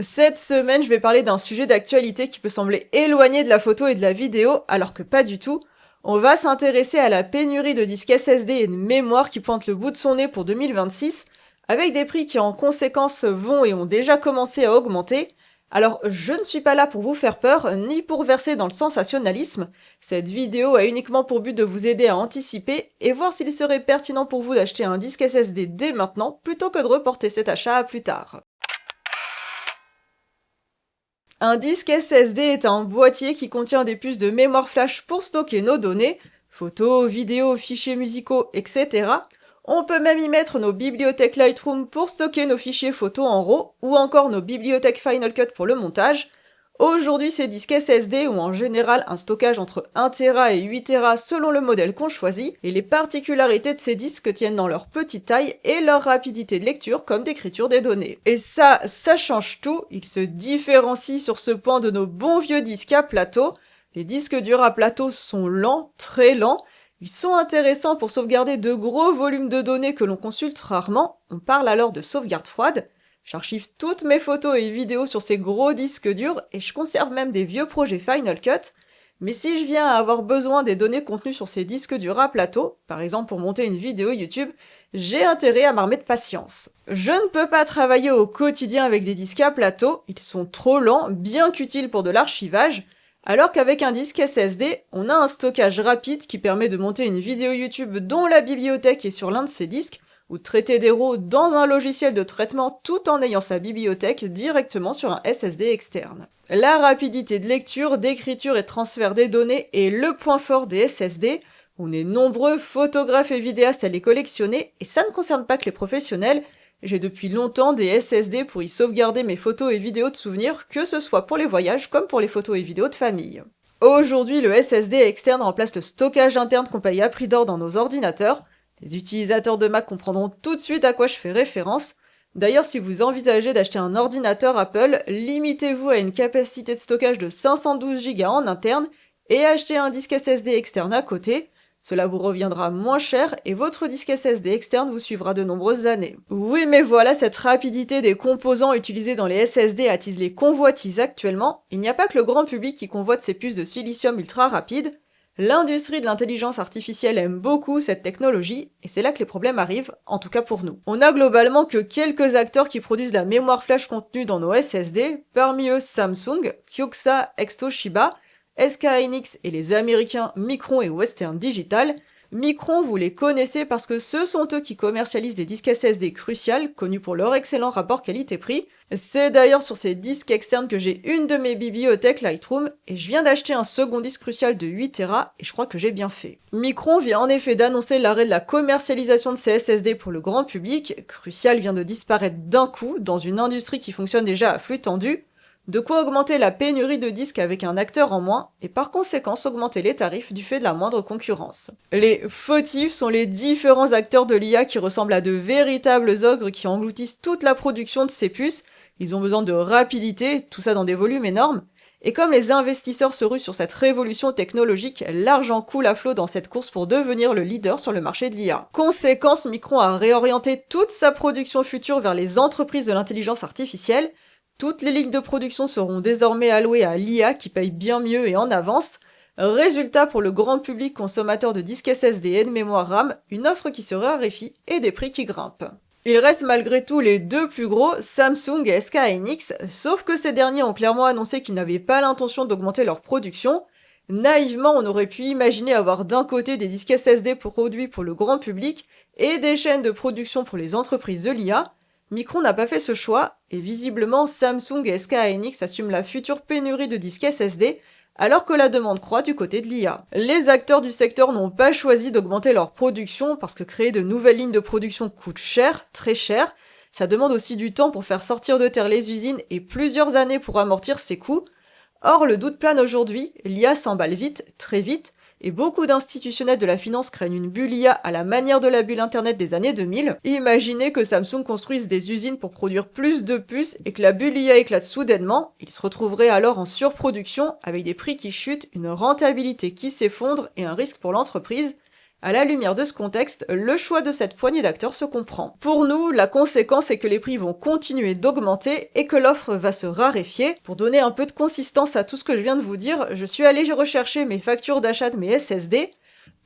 Cette semaine, je vais parler d'un sujet d'actualité qui peut sembler éloigné de la photo et de la vidéo, alors que pas du tout. On va s'intéresser à la pénurie de disques SSD et de mémoire qui pointe le bout de son nez pour 2026, avec des prix qui en conséquence vont et ont déjà commencé à augmenter. Alors, je ne suis pas là pour vous faire peur, ni pour verser dans le sensationnalisme. Cette vidéo a uniquement pour but de vous aider à anticiper et voir s'il serait pertinent pour vous d'acheter un disque SSD dès maintenant, plutôt que de reporter cet achat à plus tard. Un disque SSD est un boîtier qui contient des puces de mémoire flash pour stocker nos données, photos, vidéos, fichiers musicaux, etc. On peut même y mettre nos bibliothèques Lightroom pour stocker nos fichiers photos en RAW, ou encore nos bibliothèques Final Cut pour le montage. Aujourd'hui, ces disques SSD ont en général un stockage entre 1 Tera et 8 Tera selon le modèle qu'on choisit, et les particularités de ces disques tiennent dans leur petite taille et leur rapidité de lecture comme d'écriture des données. Et ça change tout, ils se différencient sur ce point de nos bons vieux disques à plateau. Les disques durs à plateau sont lents, très lents. Ils sont intéressants pour sauvegarder de gros volumes de données que l'on consulte rarement, on parle alors de sauvegarde froide. J'archive toutes mes photos et vidéos sur ces gros disques durs et je conserve même des vieux projets Final Cut. Mais si je viens à avoir besoin des données contenues sur ces disques durs à plateau, par exemple pour monter une vidéo YouTube, j'ai intérêt à m'armer de patience. Je ne peux pas travailler au quotidien avec des disques à plateau, ils sont trop lents, bien qu'utiles pour de l'archivage, alors qu'avec un disque SSD, on a un stockage rapide qui permet de monter une vidéo YouTube dont la bibliothèque est sur l'un de ces disques, ou de traiter des RAW dans un logiciel de traitement tout en ayant sa bibliothèque directement sur un SSD externe. La rapidité de lecture, d'écriture et de transfert des données est le point fort des SSD. On est nombreux photographes et vidéastes à les collectionner et ça ne concerne pas que les professionnels. J'ai depuis longtemps des SSD pour y sauvegarder mes photos et vidéos de souvenirs, que ce soit pour les voyages comme pour les photos et vidéos de famille. Aujourd'hui, le SSD externe remplace le stockage interne qu'on paye à prix d'or dans nos ordinateurs. Les utilisateurs de Mac comprendront tout de suite à quoi je fais référence. D'ailleurs, si vous envisagez d'acheter un ordinateur Apple, limitez-vous à une capacité de stockage de 512 Go en interne et achetez un disque SSD externe à côté. Cela vous reviendra moins cher et votre disque SSD externe vous suivra de nombreuses années. Oui, mais voilà, cette rapidité des composants utilisés dans les SSD attise les convoitises actuellement. Il n'y a pas que le grand public qui convoite ces puces de silicium ultra rapides. L'industrie de l'intelligence artificielle aime beaucoup cette technologie, et c'est là que les problèmes arrivent, en tout cas pour nous. On a globalement que quelques acteurs qui produisent la mémoire flash contenue dans nos SSD, parmi eux Samsung, Kioxia, Toshiba, SK Hynix et les américains Micron et Western Digital. Micron, vous les connaissez parce que ce sont eux qui commercialisent des disques SSD cruciaux, connus pour leur excellent rapport qualité-prix. C'est d'ailleurs sur ces disques externes que j'ai une de mes bibliothèques Lightroom, et je viens d'acheter un second disque crucial de 8 Tera, et je crois que j'ai bien fait. Micron vient en effet d'annoncer l'arrêt de la commercialisation de ces SSD pour le grand public. Crucial vient de disparaître d'un coup, dans une industrie qui fonctionne déjà à flux tendu. De quoi augmenter la pénurie de disques avec un acteur en moins, et par conséquent augmenter les tarifs du fait de la moindre concurrence. Les fautifs sont les différents acteurs de l'IA qui ressemblent à de véritables ogres qui engloutissent toute la production de ces puces. Ils ont besoin de rapidité, tout ça dans des volumes énormes. Et comme les investisseurs se ruent sur cette révolution technologique, l'argent coule à flot dans cette course pour devenir le leader sur le marché de l'IA. Conséquence, Micron a réorienté toute sa production future vers les entreprises de l'intelligence artificielle. Toutes les lignes de production seront désormais allouées à l'IA qui paye bien mieux et en avance. Résultat pour le grand public consommateur de disques SSD et de mémoire RAM, une offre qui se raréfie et des prix qui grimpent. Il reste malgré tout les deux plus gros, Samsung et SK Hynix, sauf que ces derniers ont clairement annoncé qu'ils n'avaient pas l'intention d'augmenter leur production. Naïvement, on aurait pu imaginer avoir d'un côté des disques SSD produits pour le grand public et des chaînes de production pour les entreprises de l'IA. Micron n'a pas fait ce choix, et visiblement Samsung et SK Hynix assument la future pénurie de disques SSD, alors que la demande croît du côté de l'IA. Les acteurs du secteur n'ont pas choisi d'augmenter leur production parce que créer de nouvelles lignes de production coûte cher, très cher. Ça demande aussi du temps pour faire sortir de terre les usines et plusieurs années pour amortir ces coûts. Or, le doute plane aujourd'hui, l'IA s'emballe vite, très vite, et beaucoup d'institutionnels de la finance craignent une bulle IA à la manière de la bulle Internet des années 2000. Imaginez que Samsung construise des usines pour produire plus de puces et que la bulle IA éclate soudainement, ils se retrouveraient alors en surproduction avec des prix qui chutent, une rentabilité qui s'effondre et un risque pour l'entreprise. À la lumière de ce contexte, le choix de cette poignée d'acteurs se comprend. Pour nous, la conséquence est que les prix vont continuer d'augmenter et que l'offre va se raréfier. Pour donner un peu de consistance à tout ce que je viens de vous dire, je suis allée rechercher mes factures d'achat de mes SSD.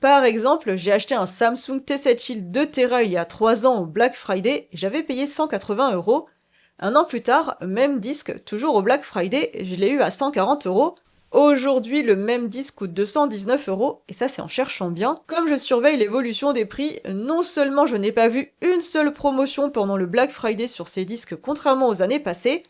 Par exemple, j'ai acheté un Samsung T7 Shield 2 Tera il y a 3 ans au Black Friday et j'avais payé 180 €. Un an plus tard, même disque, toujours au Black Friday, je l'ai eu à 140 €. Aujourd'hui, le même disque coûte 219 € et ça c'est en cherchant bien. Comme je surveille l'évolution des prix, non seulement je n'ai pas vu une seule promotion pendant le Black Friday sur ces disques contrairement aux années passées,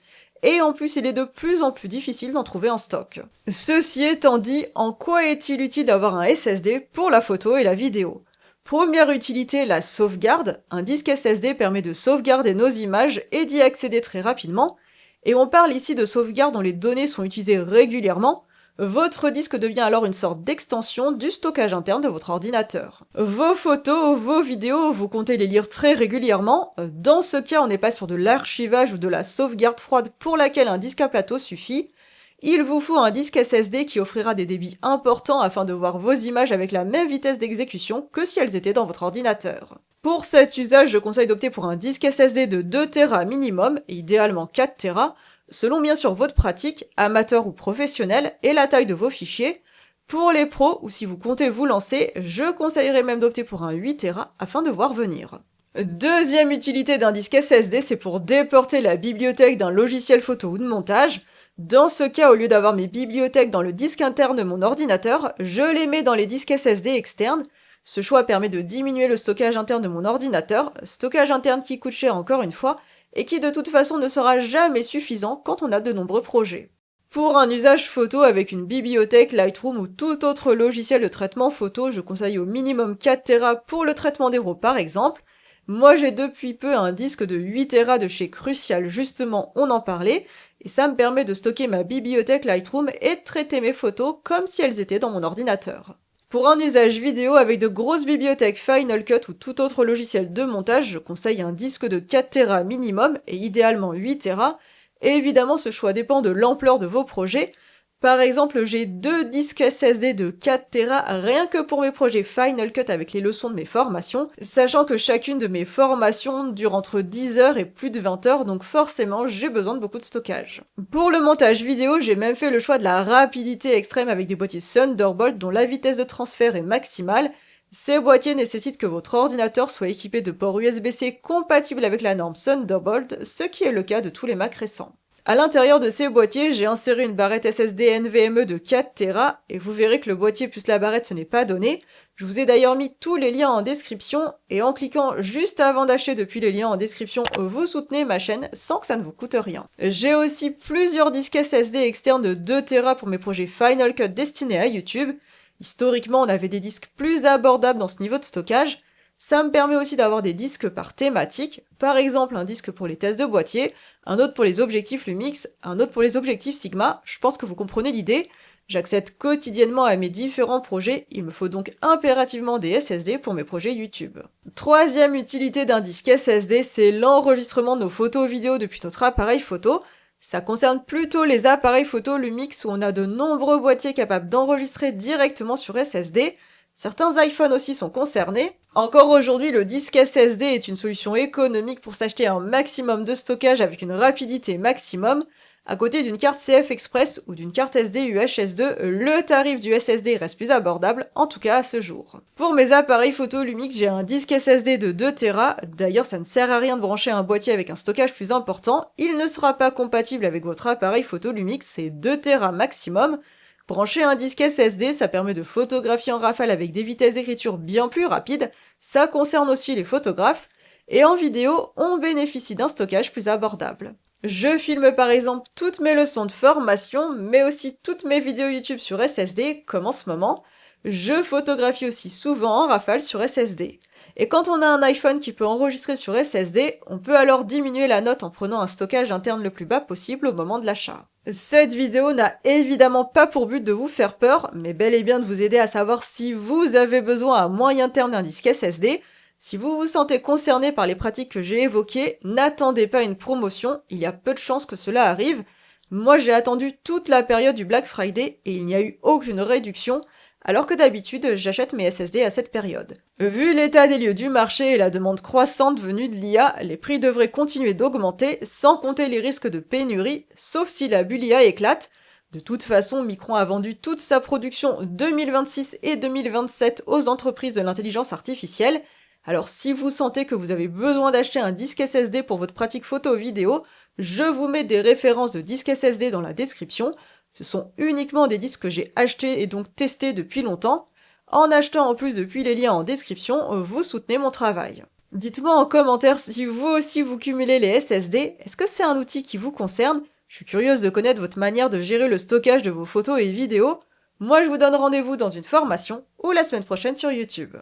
et en plus il est de plus en plus difficile d'en trouver en stock. Ceci étant dit, en quoi est-il utile d'avoir un SSD pour la photo et la vidéo ? Première utilité, la sauvegarde. Un disque SSD permet de sauvegarder nos images et d'y accéder très rapidement. Et on parle ici de sauvegarde dont les données sont utilisées régulièrement. Votre disque devient alors une sorte d'extension du stockage interne de votre ordinateur. Vos photos, vos vidéos, vous comptez les lire très régulièrement. Dans ce cas, on n'est pas sur de l'archivage ou de la sauvegarde froide pour laquelle un disque à plateau suffit. Il vous faut un disque SSD qui offrira des débits importants afin de voir vos images avec la même vitesse d'exécution que si elles étaient dans votre ordinateur. Pour cet usage, je conseille d'opter pour un disque SSD de 2 Tera minimum, et idéalement 4 Tera, selon bien sûr votre pratique, amateur ou professionnel, et la taille de vos fichiers. Pour les pros, ou si vous comptez vous lancer, je conseillerais même d'opter pour un 8 Tera afin de voir venir. Deuxième utilité d'un disque SSD, c'est pour déporter la bibliothèque d'un logiciel photo ou de montage. Dans ce cas, au lieu d'avoir mes bibliothèques dans le disque interne de mon ordinateur, je les mets dans les disques SSD externes. Ce choix permet de diminuer le stockage interne de mon ordinateur, stockage interne qui coûte cher encore une fois, et qui de toute façon ne sera jamais suffisant quand on a de nombreux projets. Pour un usage photo avec une bibliothèque, Lightroom ou tout autre logiciel de traitement photo, je conseille au minimum 4 Tera pour le traitement des RAW par exemple. Moi j'ai depuis peu un disque de 8 Tera de chez Crucial, justement on en parlait, et ça me permet de stocker ma bibliothèque Lightroom et de traiter mes photos comme si elles étaient dans mon ordinateur. Pour un usage vidéo avec de grosses bibliothèques Final Cut ou tout autre logiciel de montage, je conseille un disque de 4 Tera minimum et idéalement 8 Tera. Et évidemment, ce choix dépend de l'ampleur de vos projets. Par exemple, j'ai 2 disques SSD de 4 Tera rien que pour mes projets Final Cut avec les leçons de mes formations, sachant que chacune de mes formations dure entre 10 heures et plus de 20 heures, donc forcément j'ai besoin de beaucoup de stockage. Pour le montage vidéo, j'ai même fait le choix de la rapidité extrême avec des boîtiers Thunderbolt dont la vitesse de transfert est maximale. Ces boîtiers nécessitent que votre ordinateur soit équipé de ports USB-C compatibles avec la norme Thunderbolt, ce qui est le cas de tous les Mac récents. À l'intérieur de ces boîtiers, j'ai inséré une barrette SSD NVMe de 4 Tera, et vous verrez que le boîtier plus la barrette ce n'est pas donné. Je vous ai d'ailleurs mis tous les liens en description, et en cliquant juste avant d'acheter depuis les liens en description, vous soutenez ma chaîne sans que ça ne vous coûte rien. J'ai aussi plusieurs disques SSD externes de 2 Tera pour mes projets Final Cut destinés à YouTube. Historiquement, on avait des disques plus abordables dans ce niveau de stockage. Ça me permet aussi d'avoir des disques par thématique, par exemple un disque pour les tests de boîtier, un autre pour les objectifs Lumix, un autre pour les objectifs Sigma, je pense que vous comprenez l'idée. J'accède quotidiennement à mes différents projets, il me faut donc impérativement des SSD pour mes projets YouTube. Troisième utilité d'un disque SSD, c'est l'enregistrement de nos photos vidéos depuis notre appareil photo. Ça concerne plutôt les appareils photo Lumix où on a de nombreux boîtiers capables d'enregistrer directement sur SSD. Certains iPhones aussi sont concernés. Encore aujourd'hui, le disque SSD est une solution économique pour s'acheter un maximum de stockage avec une rapidité maximum. À côté d'une carte CF Express ou d'une carte SD UHS-2, le tarif du SSD reste plus abordable, en tout cas à ce jour. Pour mes appareils photo Lumix, j'ai un disque SSD de 2 Tera. D'ailleurs, ça ne sert à rien de brancher un boîtier avec un stockage plus important. Il ne sera pas compatible avec votre appareil photo Lumix, c'est 2 Tera maximum. Brancher un disque SSD, ça permet de photographier en rafale avec des vitesses d'écriture bien plus rapides, ça concerne aussi les photographes, et en vidéo, on bénéficie d'un stockage plus abordable. Je filme par exemple toutes mes leçons de formation, mais aussi toutes mes vidéos YouTube sur SSD, comme en ce moment. Je photographie aussi souvent en rafale sur SSD. Et quand on a un iPhone qui peut enregistrer sur SSD, on peut alors diminuer la note en prenant un stockage interne le plus bas possible au moment de l'achat. Cette vidéo n'a évidemment pas pour but de vous faire peur, mais bel et bien de vous aider à savoir si vous avez besoin à moyen terme d'un disque SSD. Si vous vous sentez concerné par les pratiques que j'ai évoquées, n'attendez pas une promotion, il y a peu de chances que cela arrive. Moi j'ai attendu toute la période du Black Friday et il n'y a eu aucune réduction. alors que d'habitude, j'achète mes SSD à cette période. Vu l'état des lieux du marché et la demande croissante venue de l'IA, les prix devraient continuer d'augmenter, sans compter les risques de pénurie, sauf si la bulle IA éclate. De toute façon, Micron a vendu toute sa production 2026 et 2027 aux entreprises de l'intelligence artificielle. Alors si vous sentez que vous avez besoin d'acheter un disque SSD pour votre pratique photo-vidéo, je vous mets des références de disques SSD dans la description. Ce sont uniquement des disques que j'ai achetés et donc testés depuis longtemps. En achetant en plus depuis les liens en description, vous soutenez mon travail. Dites-moi en commentaire si vous aussi vous cumulez les SSD, est-ce que c'est un outil qui vous concerne? Je suis curieuse de connaître votre manière de gérer le stockage de vos photos et vidéos. Moi je vous donne rendez-vous dans une formation ou la semaine prochaine sur YouTube.